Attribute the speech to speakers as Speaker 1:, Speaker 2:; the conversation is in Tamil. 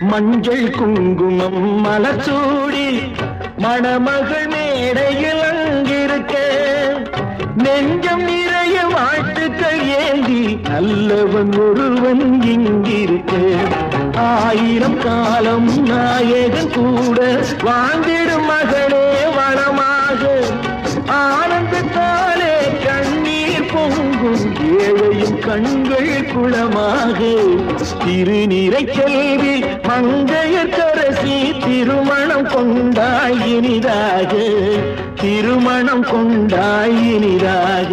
Speaker 1: மஞ்சள் குங்குமம் மலச்சூடி மணமகள் மேடையில் அங்கிருக்க நெஞ்சம் நிறைய வாழ்த்துக்கள் ஏந்தி நல்லவன் ஒருவன் இங்கிருக்க ஆயிரம் காலம் நாயகன் கூட வாழ்ந்திடும் மகளே வளமாக ஆனந்தத்தாலே கண்ணீர் பொங்கும் ஏழையும் கண்கள் குளமாக திருநிறை செல்வி மங்கையர்க்கரசி திருமணம் கொண்டாய் இனிதாக திருமணம் கொண்டாய் இனிதாக